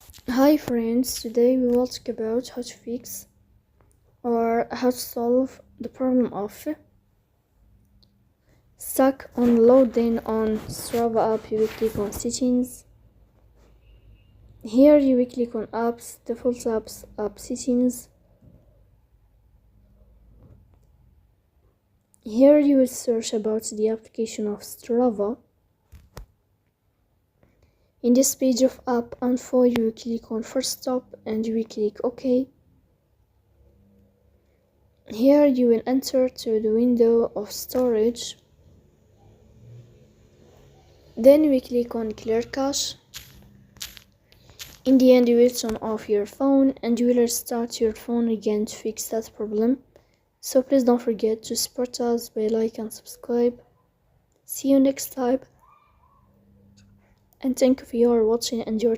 Hi friends, today we will talk about how to fix or how to solve the problem of stuck on loading on Strava app. You will click on settings. Here you will click on apps, default apps, app settings. Here you will search about the application of Strava. In this page of app info, you will click on first stop and you will click OK. Here you will enter to the window of storage. Then we click on clear cache. In the end, you will turn off your phone and you will restart your phone again to fix that problem. So please don't forget to support us by like and subscribe. See you next time. And thank you for your watching and your